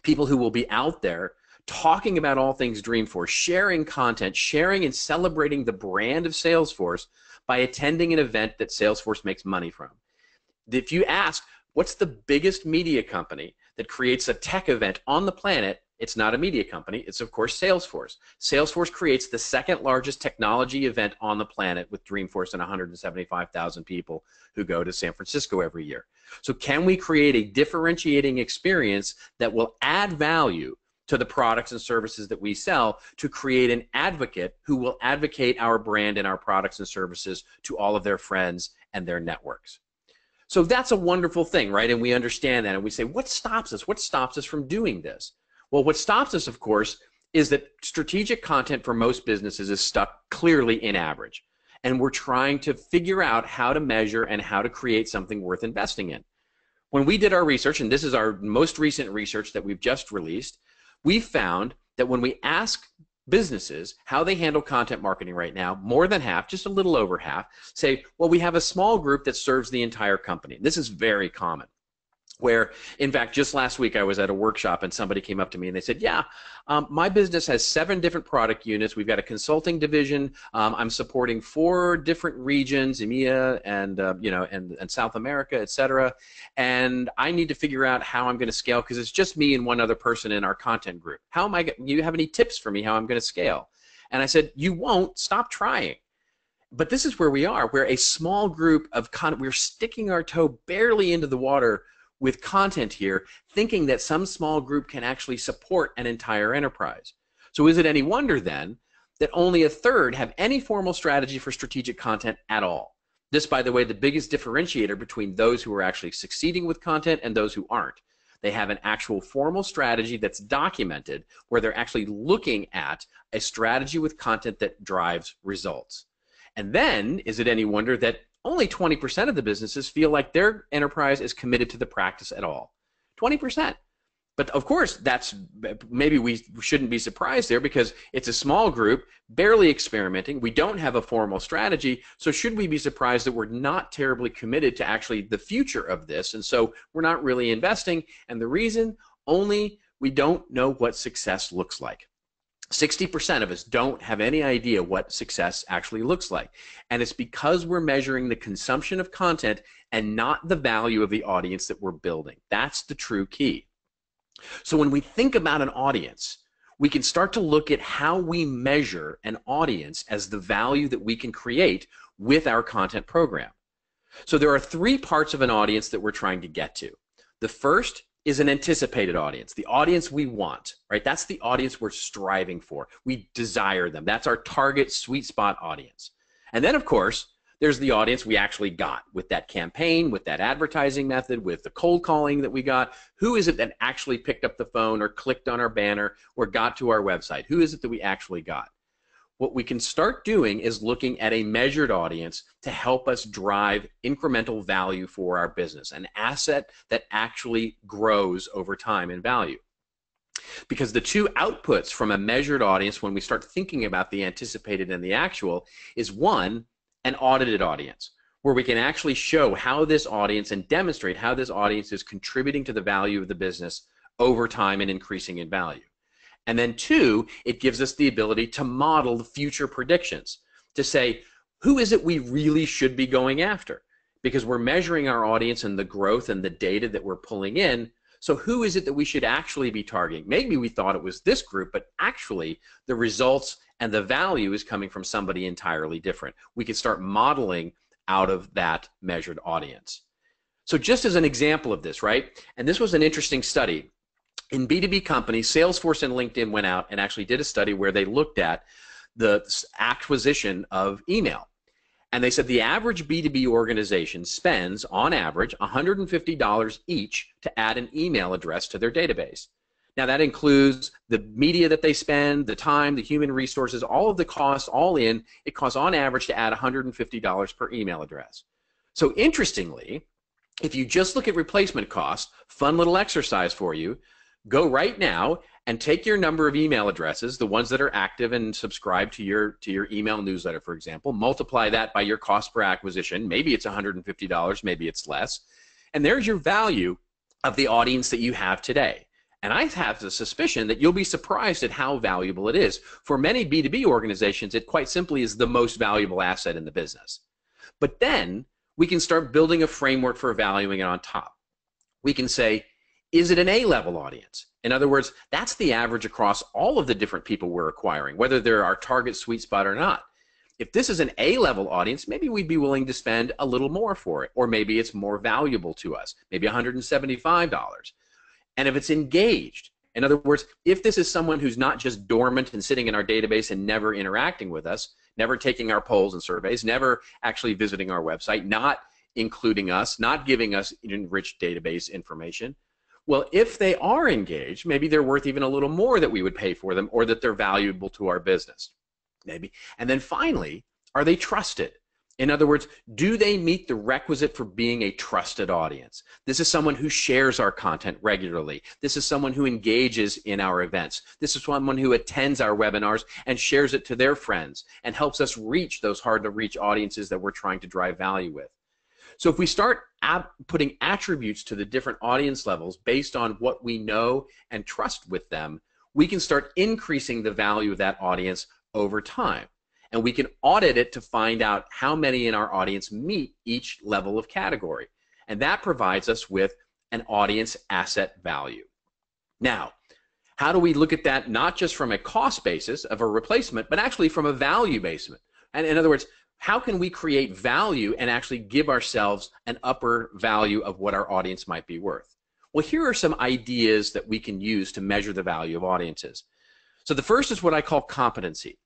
People who will be out there talking about all things Dreamforce, sharing content, sharing and celebrating the brand of Salesforce by attending an event that Salesforce makes money from. If you ask, what's the biggest media company that creates a tech event on the planet, it's not a media company, it's of course Salesforce. Salesforce creates the second largest technology event on the planet with Dreamforce and 175,000 people who go to San Francisco every year. So can we create a differentiating experience that will add value to the products and services that we sell to create an advocate who will advocate our brand and our products and services to all of their friends and their networks? So that's a wonderful thing, right? And we understand that, and we say, what stops us? What stops us from doing this? Well, what stops us, of course, is that strategic content for most businesses is stuck clearly in average. And we're trying to figure out how to measure and how to create something worth investing in. When we did our research, and this is our most recent research that we've just released, we found that when we ask businesses how they handle content marketing right now, more than half, just a little over half, say, well, we have a small group that serves the entire company. This is very common. Where, in fact, just last week I was at a workshop and somebody came up to me and they said, yeah, my business has 7 different product units. We've got a consulting division. I'm supporting 4 different regions, EMEA and, and South America, et cetera. And I need to figure out how I'm going to scale because it's just me and one other person in our content group. How am I, do you have any tips for me how I'm going to scale? And I said, you won't. Stop trying. But this is where we are. We're a small group of content. We're sticking our toe barely into the water with content here, thinking that some small group can actually support an entire enterprise. So is it any wonder then that only a third have any formal strategy for strategic content at all? This, by the way, the biggest differentiator between those who are actually succeeding with content and those who aren't. They have an actual formal strategy that's documented where they're actually looking at a strategy with content that drives results. And then, is it any wonder that only 20% of the businesses feel like their enterprise is committed to the practice at all? 20%. But of course, that's, maybe we shouldn't be surprised there because it's a small group, barely experimenting. We don't have a formal strategy. So should we be surprised that we're not terribly committed to actually the future of this? And so we're not really investing. And the reason, only we don't know what success looks like. 60% of us don't have any idea what success actually looks like. And it's because we're measuring the consumption of content and not the value of the audience that we're building. That's the true key. So when we think about an audience, we can start to look at how we measure an audience as the value that we can create with our content program. So there are 3 parts of an audience that we're trying to get to. The first is an anticipated audience, the audience we want, right? That's the audience we're striving for. We desire them. That's our target sweet spot audience. And then, of course, there's the audience we actually got with that campaign, with that advertising method, with the cold calling that we got. Who is it that actually picked up the phone or clicked on our banner or got to our website? Who is it that we actually got? What we can start doing is looking at a measured audience to help us drive incremental value for our business, an asset that actually grows over time in value. Because the 2 outputs from a measured audience when we start thinking about the anticipated and the actual is, 1, an audited audience, where we can actually show how this audience and demonstrate how this audience is contributing to the value of the business over time and increasing in value. And then 2, it gives us the ability to model the future predictions, to say, who is it we really should be going after? Because we're measuring our audience and the growth and the data that we're pulling in. So who is it that we should actually be targeting? Maybe we thought it was this group, but actually the results and the value is coming from somebody entirely different. We can start modeling out of that measured audience. So just as an example of this, right? And this was an interesting study. In B2B companies, Salesforce and LinkedIn went out and actually did a study where they looked at the acquisition of email. And they said the average B2B organization spends, on average, $150 each to add an email address to their database. Now that includes the media that they spend, the time, the human resources, all of the costs, all in. It costs on average to add $150 per email address. So interestingly, if you just look at replacement costs, fun little exercise for you, go right now and take your number of email addresses, the ones that are active and subscribe to your email newsletter, for example, multiply that by your cost per acquisition. Maybe it's $150, maybe it's less. And there's your value of the audience that you have today. And I have the suspicion that you'll be surprised at how valuable it is. For many B2B organizations, it quite simply is the most valuable asset in the business. But then we can start building a framework for valuing it on top. We can say, is it an A-level audience? In other words, that's the average across all of the different people we're acquiring, whether they're our target sweet spot or not. If this is an A-level audience, maybe we'd be willing to spend a little more for it, or maybe it's more valuable to us, maybe $175. And if it's engaged, in other words, if this is someone who's not just dormant and sitting in our database and never interacting with us, never taking our polls and surveys, never actually visiting our website, not including us, not giving us enriched database information, well, if they are engaged, maybe they're worth even a little more that we would pay for them, or that they're valuable to our business, maybe. And then finally, are they trusted? In other words, do they meet the requisite for being a trusted audience? This is someone who shares our content regularly. This is someone who engages in our events. This is someone who attends our webinars and shares it to their friends and helps us reach those hard-to-reach audiences that we're trying to drive value with. So if we start putting attributes to the different audience levels based on what we know and trust with them, we can start increasing the value of that audience over time. And we can audit it to find out how many in our audience meet each level of category. And that provides us with an audience asset value. Now, how do we look at that not just from a cost basis of a replacement, but actually from a value basis? And in other words, how can we create value and actually give ourselves an upper value of what our audience might be worth? Well, here are some ideas that we can use to measure the value of audiences. So the first is what I call competency.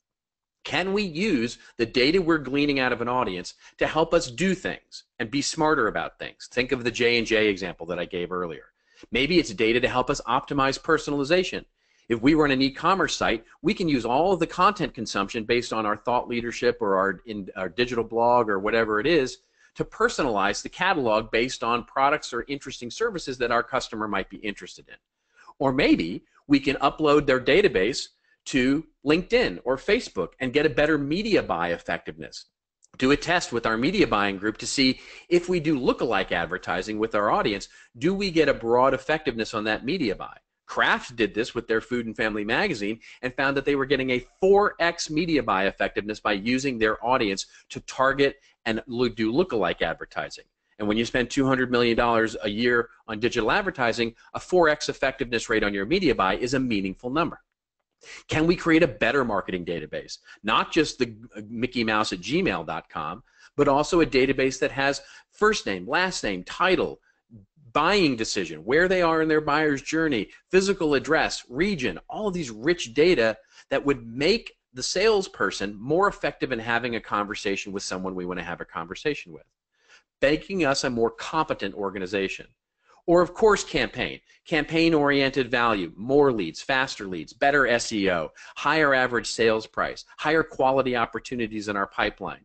Can we use the data we're gleaning out of an audience to help us do things and be smarter about things? Think of the J&J example that I gave earlier. Maybe it's data to help us optimize personalization. If we run an e-commerce site, we can use all of the content consumption based on our thought leadership or our digital blog or whatever it is to personalize the catalog based on products or interesting services that our customer might be interested in. Or maybe we can upload their database to LinkedIn or Facebook and get a better media buy effectiveness. Do a test with our media buying group to see if we do lookalike advertising with our audience, do we get a broad effectiveness on that media buy? Kraft did this with their Food and Family magazine and found that they were getting a 4x media buy effectiveness by using their audience to target and do lookalike advertising. And when you spend $200 million a year on digital advertising, a 4x effectiveness rate on your media buy is a meaningful number. Can we create a better marketing database? Not just the Mickey Mouse at gmail.com, but also a database that has first name, last name, title, buying decision, where they are in their buyer's journey, physical address, region, all of these rich data that would make the salesperson more effective in having a conversation with someone we want to have a conversation with, making us a more competent organization. Or, of course, campaign-oriented value, more leads, faster leads, better SEO, higher average sales price, higher quality opportunities in our pipeline,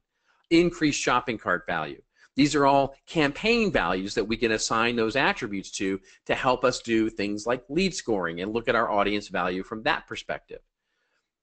increased shopping cart value. These are all campaign values that we can assign those attributes to help us do things like lead scoring and look at our audience value from that perspective.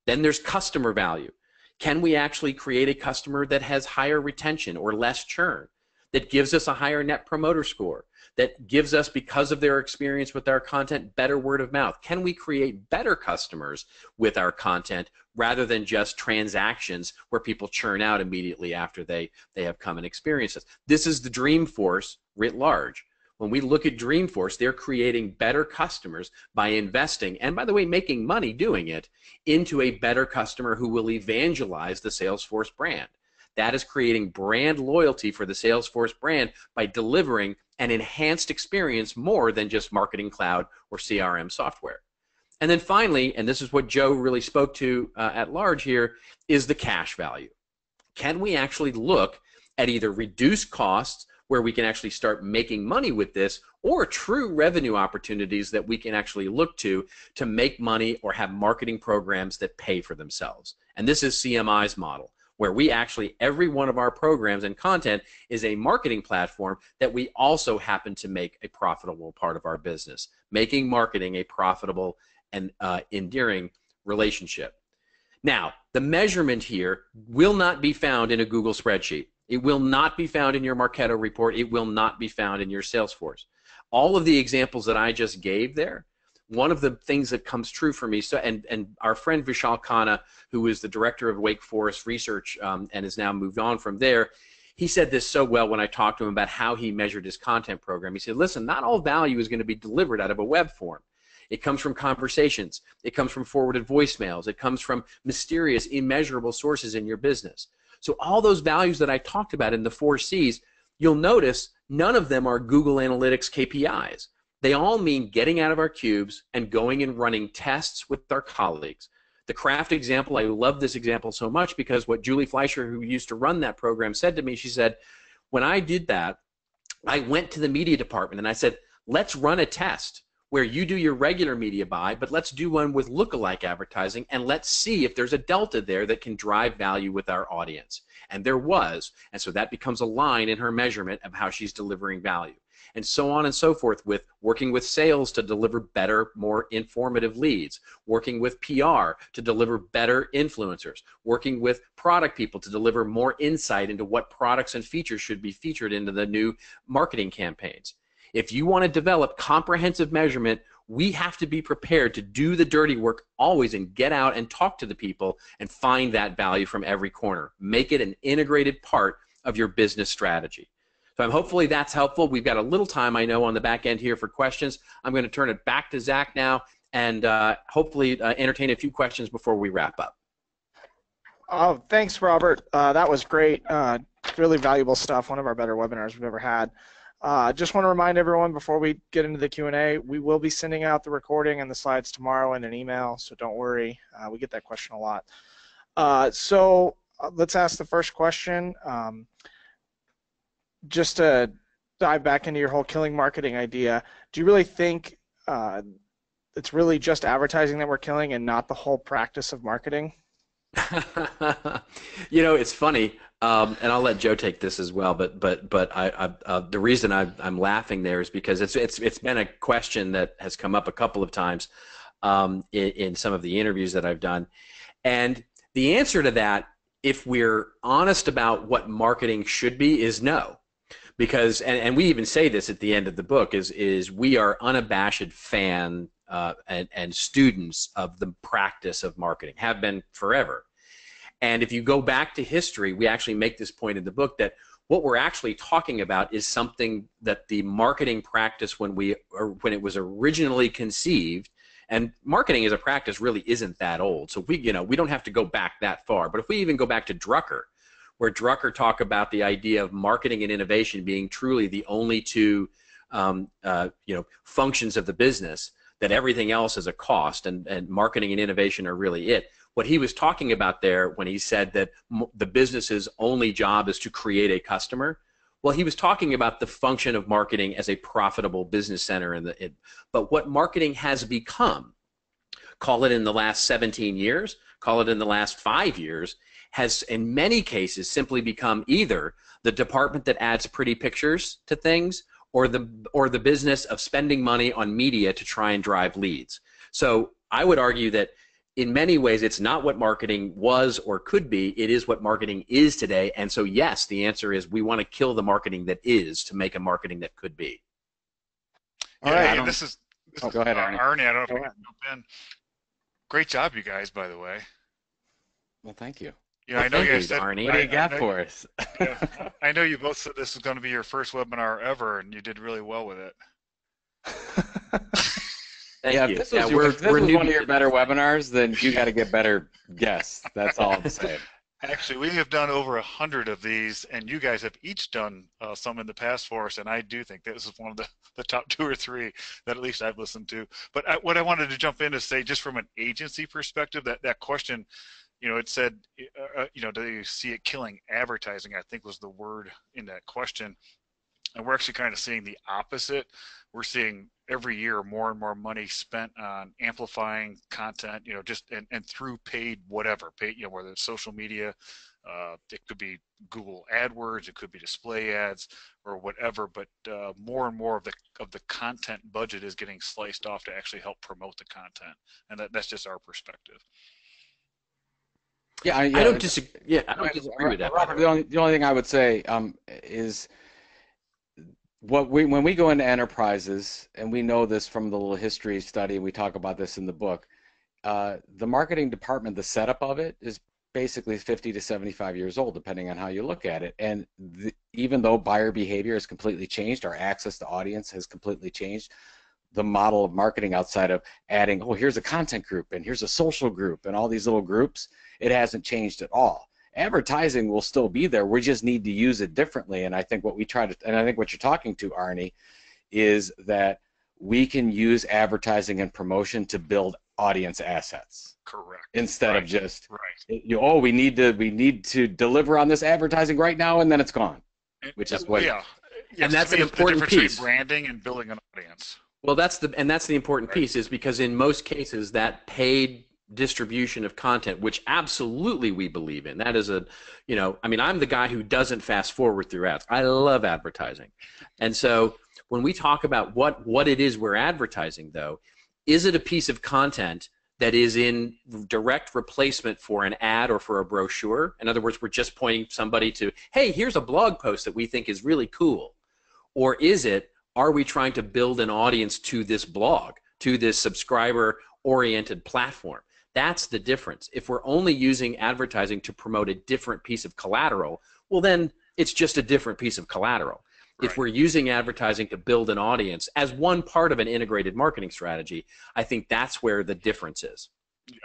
Then there's customer value. Can we actually create a customer that has higher retention or less churn, that gives us a higher net promoter score, that gives us, because of their experience with our content, better word of mouth? Can we create better customers with our content rather than just transactions where people churn out immediately after they have come and experienced us? This is the Dreamforce writ large. When we look at Dreamforce, they're creating better customers by investing, and by the way, making money doing it, into a better customer who will evangelize the Salesforce brand. That is creating brand loyalty for the Salesforce brand by delivering an enhanced experience more than just Marketing Cloud or CRM software. And then finally, and this is what Joe really spoke to at large here, is the cash value. Can we actually look at either reduced costs where we can actually start making money with this, or true revenue opportunities that we can actually look to make money or have marketing programs that pay for themselves? And this is CMI's model, where we actually, every one of our programs and content is a marketing platform that we also happen to make a profitable part of our business, making marketing a profitable and endearing relationship. Now, the measurement here will not be found in a Google spreadsheet. It will not be found in your Marketo report. It will not be found in your Salesforce. All of the examples that I just gave there, one of the things that comes true for me, and our friend Vishal Khanna, who is the director of Wake Forest Research and has now moved on from there, he said this so well when I talked to him about how he measured his content program. He said, listen, not all value is going to be delivered out of a web form. It comes from conversations. It comes from forwarded voicemails. It comes from mysterious, immeasurable sources in your business. So all those values that I talked about in the 4 C's, you'll notice none of them are Google Analytics KPIs. They all mean getting out of our cubes and going and running tests with our colleagues. The Kraft example, I love this example so much because what Julie Fleischer, who used to run that program, said to me, she said, when I did that, I went to the media department and I said, let's run a test where you do your regular media buy, but let's do one with lookalike advertising, and let's see if there's a delta there that can drive value with our audience. And there was, and so that becomes a line in her measurement of how she's delivering value. And so on and so forth, with working with sales to deliver better, more informative leads, working with PR to deliver better influencers, working with product people to deliver more insight into what products and features should be featured into the new marketing campaigns. If you want to develop comprehensive measurement, we have to be prepared to do the dirty work always and get out and talk to the people and find that value from every corner. Make it an integrated part of your business strategy. So hopefully that's helpful. We've got a little time, I know, on the back end here for questions. I'm going to turn it back to Zach now and hopefully entertain a few questions before we wrap up. Oh, thanks, Robert. That was great. Really valuable stuff. One of our better webinars we've ever had. Just want to remind everyone before we get into the Q&A, we will be sending out the recording and the slides tomorrow in an email, so don't worry. We get that question a lot. So let's ask the first question. Just to dive back into your whole killing marketing idea, do you really think it's really just advertising that we're killing and not the whole practice of marketing? You know, it's funny, and I'll let Joe take this as well. But the reason I'm laughing there is because it's been a question that has come up a couple of times in some of the interviews that I've done, and the answer to that, if we're honest about what marketing should be, is no. Because and we even say this at the end of the book is we are unabashed fan and students of the practice of marketing, have been forever. And if you go back to history, we actually make this point in the book that what we're actually talking about is something that the marketing practice when it was originally conceived, and marketing as a practice really isn't that old. So we don't have to go back that far. But if we even go back to Drucker, where Drucker talked about the idea of marketing and innovation being truly the only two functions of the business, that everything else is a cost, and marketing and innovation are really it. What he was talking about there when he said that the business's only job is to create a customer, well, he was talking about the function of marketing as a profitable business center. But what marketing has become, call it in the last 17 years, call it in the last 5 years, has in many cases simply become either the department that adds pretty pictures to things or the business of spending money on media to try and drive leads. So I would argue that in many ways it's not what marketing was or could be, it is what marketing is today. And so yes, the answer is we want to kill the marketing that is to make a marketing that could be. All right, this is go ahead, Arnie. Arnie, I don't know if I can jump in. Great job, you guys, by the way. Well, thank you. Yeah, I know you guys said, Arnie. What do you got for us? Yeah, I know you both said this was going to be your first webinar ever, and you did really well with it. Thank you. If this was one of your better webinars, then you got to get better guests. That's all I'm saying. Actually, we have done over 100 of these, and you guys have each done some in the past for us, and I do think this is one of the top 2 or 3 that at least I've listened to. But what I wanted to jump in to say, just from an agency perspective, that question, it said, do you see it killing advertising? I think was the word in that question. And we're actually kind of seeing the opposite. We're seeing every year more and more money spent on amplifying content, and through paid whatever, whether it's social media, it could be Google AdWords, it could be display ads or whatever, but more and more of the content budget is getting sliced off to actually help promote the content. And that's just our perspective. I don't disagree. Yeah, I don't disagree with that. Robert, the only thing I would say is when we go into enterprises, and we know this from the little history study, and we talk about this in the book, the marketing department, the setup of it is basically 50 to 75 years old, depending on how you look at it. And even though buyer behavior has completely changed, our access to audience has completely changed, the model of marketing outside of adding, here's a content group and here's a social group and all these little groups, it hasn't changed at all. Advertising will still be there. We just need to use it differently. And I think what I think what you're talking to, Arnie, is that we can use advertising and promotion to build audience assets. Correct. Instead of just, we need to deliver on this advertising right now, and then it's gone. Which is what. Yeah. And that's an important important piece. Between branding and building an audience. Well, that's the important Right. piece is because in most cases that paid distribution of content, which absolutely we believe in, that is I mean, I'm the guy who doesn't fast forward through ads. I love advertising. And so when we talk about what it is we're advertising though, is it a piece of content that is in direct replacement for an ad or for a brochure? In other words, we're just pointing somebody to, hey, here's a blog post that we think is really cool. Or is it, are we trying to build an audience to this blog, to this subscriber oriented platform? That's the difference. If we're only using advertising to promote a different piece of collateral, well, then it's just a different piece of collateral. If Right. we're using advertising to build an audience as one part of an integrated marketing strategy, I think that's where the difference is. Yeah.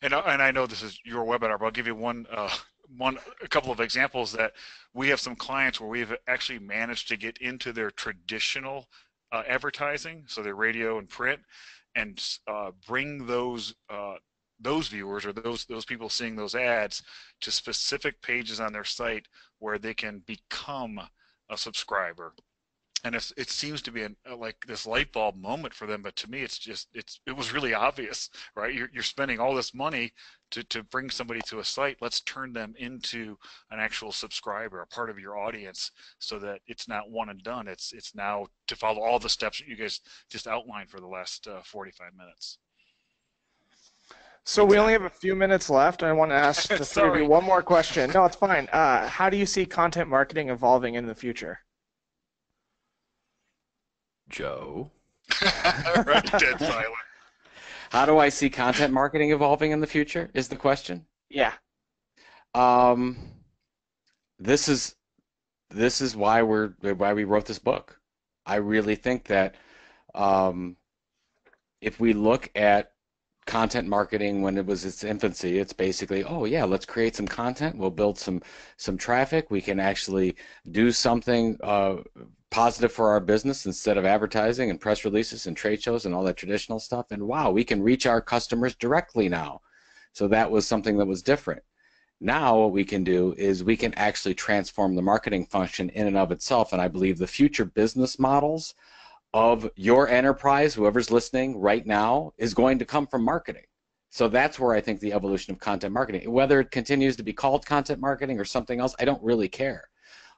And I know this is your webinar, but I'll give you a couple of examples that we have some clients where we've actually managed to get into their traditional advertising, so their radio and print, and bring those viewers or those people seeing those ads to specific pages on their site where they can become a subscriber. And it seems to be like this light bulb moment for them, but to me it was really obvious, right? You're spending all this money to bring somebody to a site. Let's turn them into an actual subscriber, a part of your audience, so that it's not one and done. It's now to follow all the steps that you guys just outlined for the last 45 minutes. So we only have a few minutes left. I want to ask the three of you one more question. No, it's fine. How do you see content marketing evolving in the future? Joe? Right, dead silent. How do I see content marketing evolving in the future is the question. Yeah. Um, this is why we wrote this book. I really think that if we look at content marketing when it was its infancy, it's basically, oh yeah, let's create some content, we'll build some traffic, we can actually do something positive for our business instead of advertising and press releases and trade shows and all that traditional stuff, and wow, we can reach our customers directly now. So that was something that was different. Now what we can do is we can actually transform the marketing function in and of itself, and I believe the future business models of your enterprise, whoever's listening right now, is going to come from marketing. So that's where I think the evolution of content marketing, whether it continues to be called content marketing or something else, I don't really care.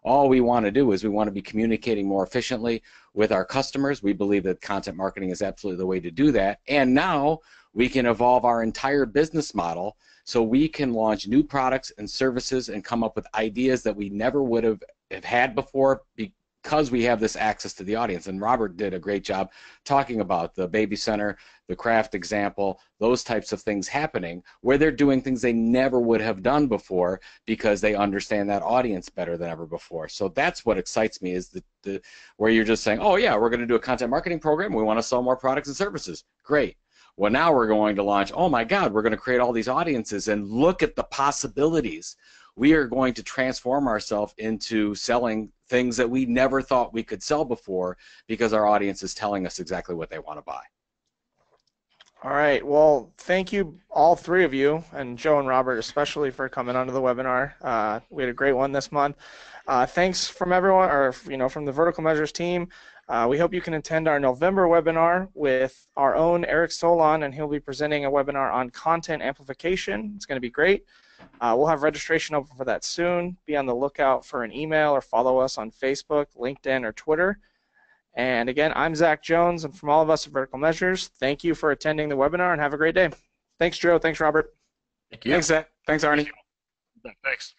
All we want to do is we want to be communicating more efficiently with our customers. We believe that content marketing is absolutely the way to do that. And now we can evolve our entire business model so we can launch new products and services and come up with ideas that we never would have had before because we have this access to the audience. And Robert did a great job talking about the baby center, the craft example, those types of things happening where they're doing things they never would have done before because they understand that audience better than ever before. So that's what excites me, is the where you're just saying, oh yeah, we're going to do a content marketing program, we want to sell more products and services. Great. Well, now we're going to launch, oh my God, we're going to create all these audiences and look at the possibilities. We are going to transform ourselves into selling things that we never thought we could sell before because our audience is telling us exactly what they want to buy. All right. Well, thank you, all three of you, and Joe and Robert especially, for coming onto the webinar. We had a great one this month. Thanks from everyone, or from the Vertical Measures team. We hope you can attend our November webinar with our own Eric Solon, and he'll be presenting a webinar on content amplification. It's going to be great. We'll have registration open for that soon. Be on the lookout for an email or follow us on Facebook, LinkedIn, or Twitter. And again, I'm Zach Jones, and from all of us at Vertical Measures, thank you for attending the webinar, and have a great day. Thanks, Joe. Thanks, Robert. Thank you. Thanks, Zach. Thanks, Arnie. Thanks.